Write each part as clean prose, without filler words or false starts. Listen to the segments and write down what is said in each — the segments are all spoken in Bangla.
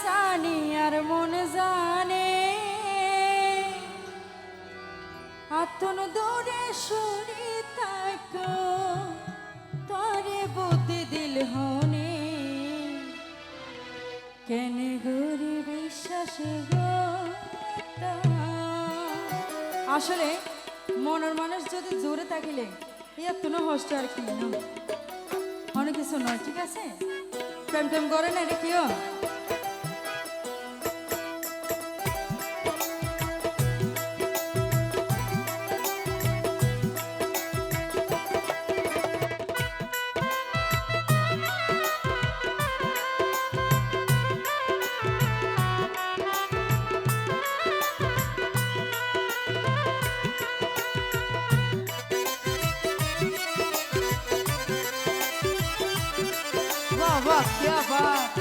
জানি আর মন জানে আতন দূরে সরি থাকো তরে বুদ্ধি দিল হনে কেন গরি বিশ্বাস আসলে মনের মানুষ যদি জোরে থাকিলে এত না হষ্ট আর কি না অনেক কিছু নয় ঠিক আছে প্রেম টেম করে না রে কেউ वाह क्या बात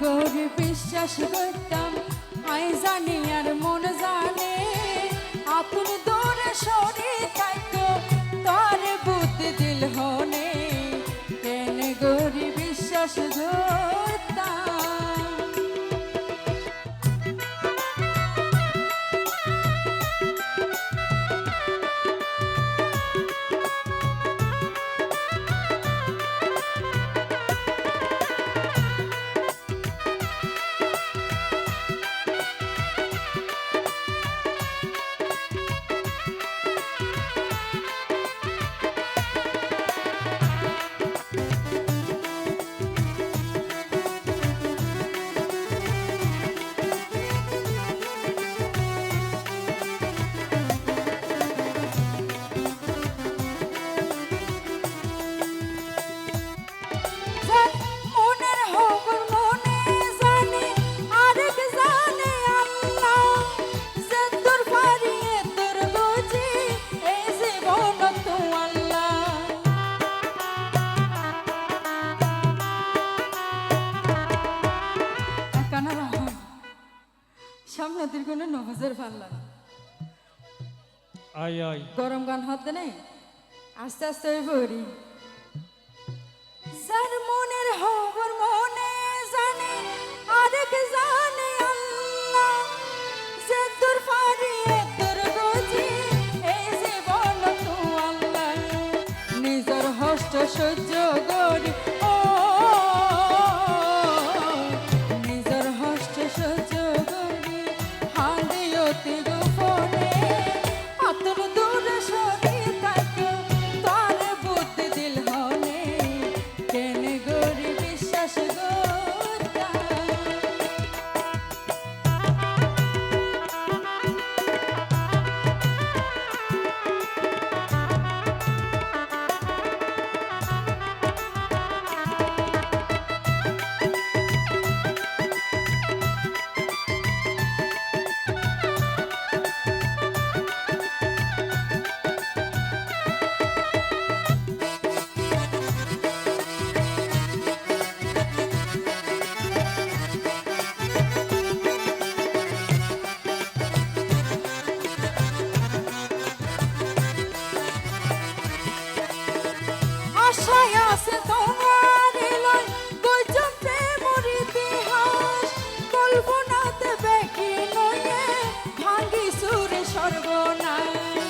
গরি বিশ্বাস করতাম আই জানি আর মন জানে আপন দূরে সরে থাকো তার বুদ্ধি দিল হনে কেন গরি বিশ্বাস করতাম সামনের কোনো নজর পারল না আই আই গরম গান হতে নেই আস্তে আস্তে ওই বরি যার মনের খবর মনে জানে আরেক জানে আল্লাহ যে তোর পারিয়ে তোর গজি এই জীবন তো আল্লাহ নিজের হস্ত সহ্য করি ও নিজের হস্ত সহ্য করি হাঁদিয়তে গোপনে আতর দূরে সরে থাকো তার বুদ্ধি দিল হনে কেন গরি বিশ্বাস করতাম আশায় আছে তোমার লয় গজব প্রেমর ইতিহাস কল্পনাতে বেকি নয়ে ভাঙ্গি সুরে সর্বনাশ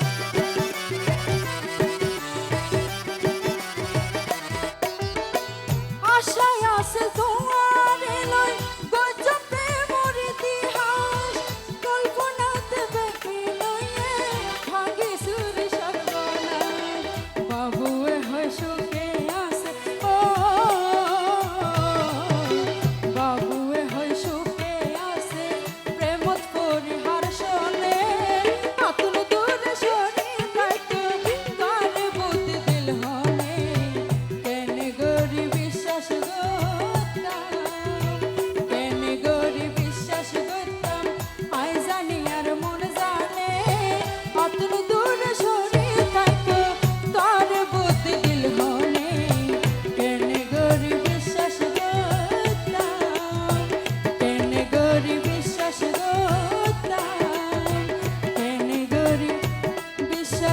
আশায় আছে তোমার লয় গজব প্রেমর ইতিহাস কল্পনাতে বেকি নয়ে ভাঙ্গি সুরে সর্বনাশ বাবু হয় সুখে আছে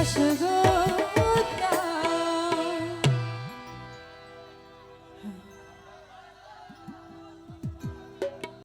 আসো গো